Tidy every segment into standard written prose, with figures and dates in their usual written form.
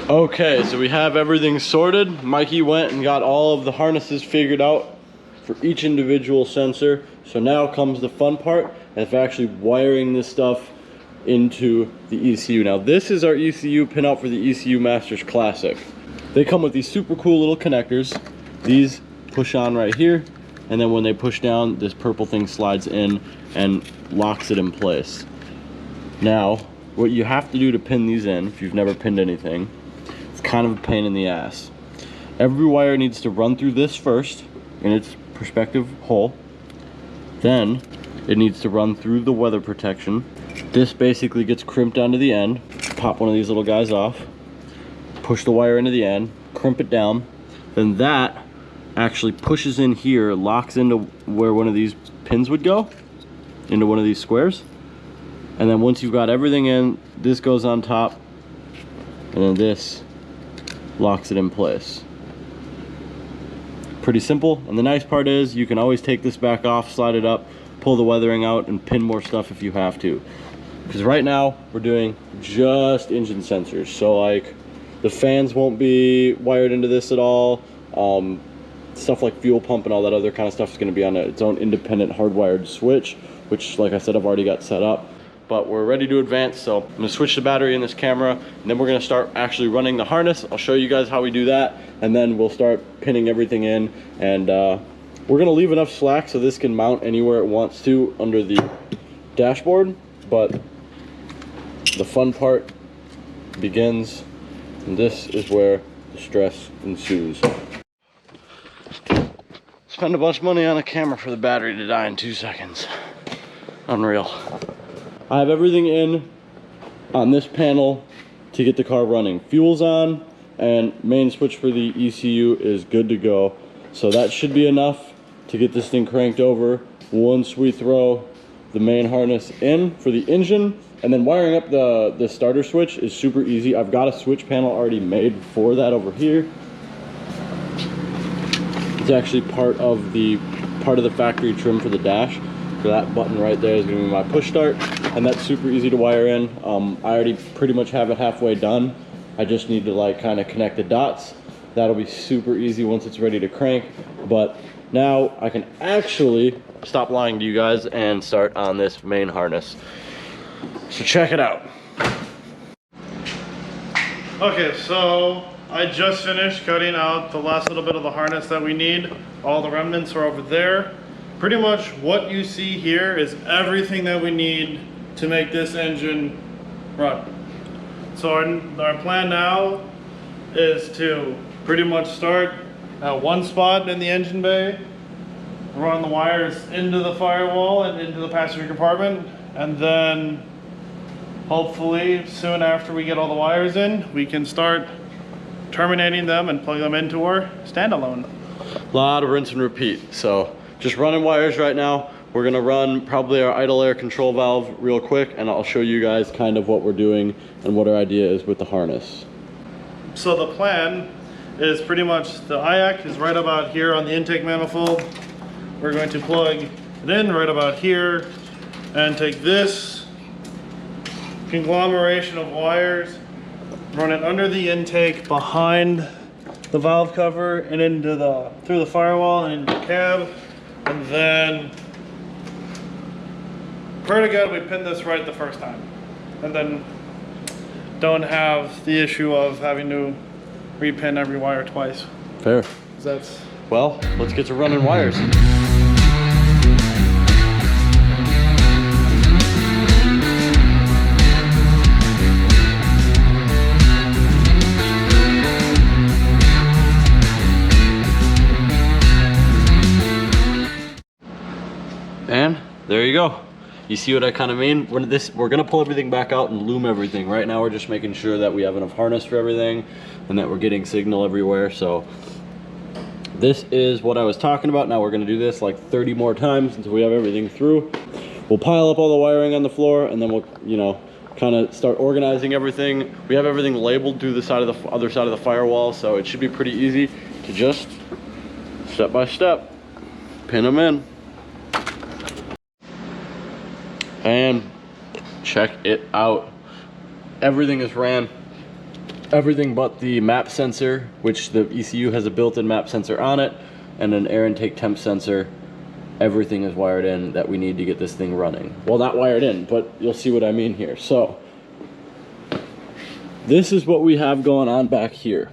Okay, so we have everything sorted. Mikey went and got all of the harnesses figured out for each individual sensor. So now comes the fun part of actually wiring this stuff into the ECU. Now this is our ECU pinout for the ECU Masters Classic. They come with these super cool little connectors. These push on right here, and then when they push down, this purple thing slides in and locks it in place. Now, what you have to do to pin these in, if you've never pinned anything, it's kind of a pain in the ass. Every wire needs to run through this first in its respective hole. Then it needs to run through the weather protection. This basically gets crimped onto the end. Pop one of these little guys off, push the wire into the end, crimp it down. Then that actually pushes in here, locks into where one of these pins would go, into one of these squares. And then once you've got everything in, this goes on top, and then this locks it in place. Pretty simple. And the nice part is you can always take this back off, slide it up, pull the weathering out, and pin more stuff if you have to. Because right now we're doing just engine sensors, so like the fans won't be wired into this at all. Stuff like fuel pump and all that other kind of stuff is going to be on its own independent hardwired switch, which, like I said, I've already got set up. But we're ready to advance, so I'm going to switch the battery in this camera, and then we're going to start actually running the harness. I'll show you guys how we do that, and then we'll start pinning everything in. And we're going to leave enough slack so this can mount anywhere it wants to under the dashboard. But the fun part begins, and this is where the stress ensues. Spend a bunch of money on a camera for the battery to die in 2 seconds. Unreal. I have everything in on this panel to get the car running. Fuel's on, and main switch for the ECU is good to go. So that should be enough to get this thing cranked over once we throw the main harness in for the engine. And then wiring up the starter switch is super easy. I've got a switch panel already made for that over here. It's actually part of the factory trim for the dash. So that button right there is going to be my push start, and that's super easy to wire in. I already pretty much have it halfway done. I just need to like kind of connect the dots. That'll be super easy once it's ready to crank. But now I can actually stop lying to you guys and start on this main harness. So check it out. Okay, so I just finished cutting out the last little bit of the harness that we need. All the remnants are over there. Pretty much what you see here is everything that we need to make this engine run. So our plan now is to pretty much start at one spot in the engine bay, run the wires into the firewall and into the passenger compartment, and then hopefully soon after we get all the wires in, we can start terminating them and plug them into our standalone. A lot of rinse and repeat. So just running wires right now. We're gonna run probably our idle air control valve real quick, and I'll show you guys kind of what we're doing and what our idea is with the harness. So the plan is pretty much the IAC is right about here on the intake manifold. We're going to plug it in right about here and take this conglomeration of wires, run it under the intake behind the valve cover and into through the firewall and into the cab. And then, pretty good, we pinned this right the first time. And then don't have the issue of having to repin every wire twice. Fair. Well, let's get to running wires. And there you go. You see what I kind of mean? We're gonna pull everything back out and loom everything. Right now we're just making sure that we have enough harness for everything and that we're getting signal everywhere. So this is what I was talking about. Now we're gonna do this like 30 more times until we have everything through. We'll pile up all the wiring on the floor, and then we'll, you know, kind of start organizing everything. We have everything labeled through the side of the other side of the firewall, so it should be pretty easy to just step by step pin them in. And check it out. Everything is ran everything but the map sensor, which the ECU has a built-in map sensor on it, and an air intake temp sensor. Everything is wired in that we need to get this thing running. Well, not wired in, but you'll see what I mean here. So this is what we have going on back here.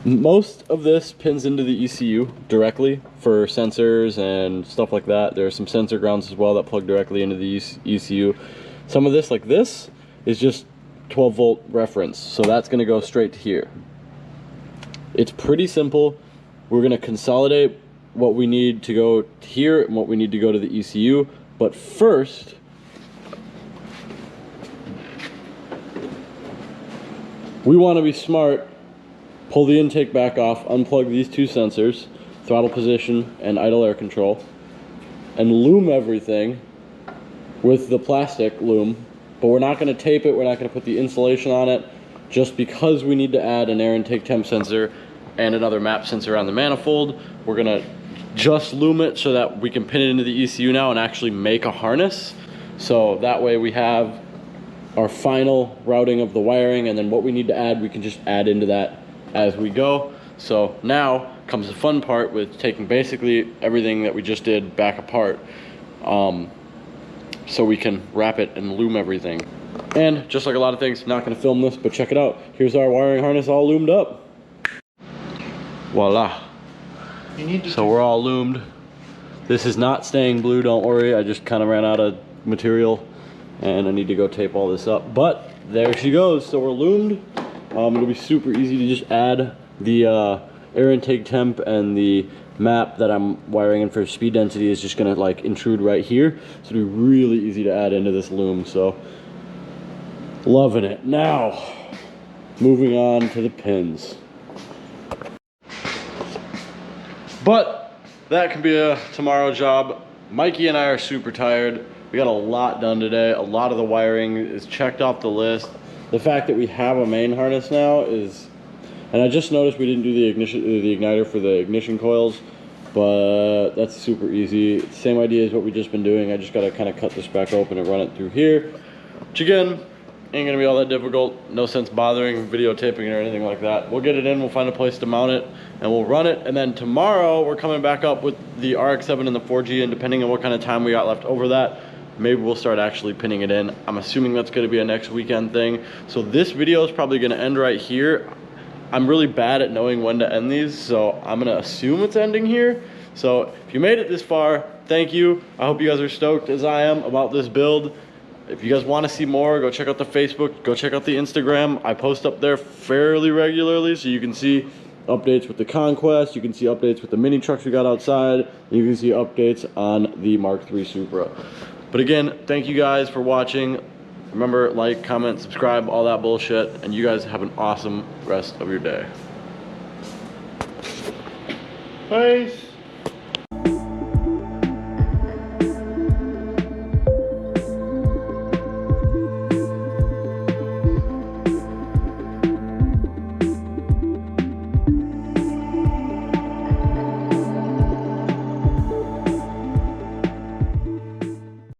Most of this pins into the ECU directly for sensors and stuff like that. There are some sensor grounds as well that plug directly into the ECU. Some of this, like this, is just 12 volt reference, so that's going to go straight to here. It's pretty simple. We're going to consolidate what we need to go here and what we need to go to the ECU, but first we want to be smart. Pull the intake back off, unplug these two sensors, throttle position and idle air control, and loom everything with the plastic loom. But we're not going to tape it, we're not going to put the insulation on it, just because we need to add an air intake temp sensor and another map sensor on the manifold. We're going to just loom it so that we can pin it into the ECU now and actually make a harness. So that way we have our final routing of the wiring, and then what we need to add, we can just add into that as we go. So now comes the fun part with taking basically everything that we just did back apart, so we can wrap it and loom everything. And just like a lot of things, not going to film this, but check it out. Here's our wiring harness all loomed up. Voila. So we're all loomed. This is not staying blue, don't worry. I just kind of ran out of material and I need to go tape all this up. But there she goes. So we're loomed. It'll be super easy to just add the air intake temp, and the map that I'm wiring in for speed density is just gonna like intrude right here. So it'll be really easy to add into this loom. So loving it. Now, moving on to the pins. But that can be a tomorrow job. Mikey and I are super tired. We got a lot done today. A lot of the wiring is checked off the list. The fact that we have a main harness now is, and I just noticed we didn't do the igniter for the ignition coils, but that's super easy. Same idea as what we've just been doing. I just gotta kind of cut this back open and run it through here, which again, ain't gonna be all that difficult. No sense bothering videotaping it or anything like that. We'll get it in, we'll find a place to mount it, and we'll run it. And then tomorrow, we're coming back up with the RX-7 and the 4G, and depending on what kind of time we got left over that, maybe we'll start actually pinning it in. I'm assuming that's gonna be a next weekend thing. So this video is probably gonna end right here. I'm really bad at knowing when to end these, so I'm gonna assume it's ending here. So if you made it this far, thank you. I hope you guys are stoked as I am about this build. If you guys wanna see more, go check out the Facebook, go check out the Instagram. I post up there fairly regularly, so you can see updates with the Conquest, you can see updates with the mini trucks we got outside, and you can see updates on the Mark III Supra. But again, thank you guys for watching. Remember, like, comment, subscribe, all that bullshit, and you guys have an awesome rest of your day. Peace.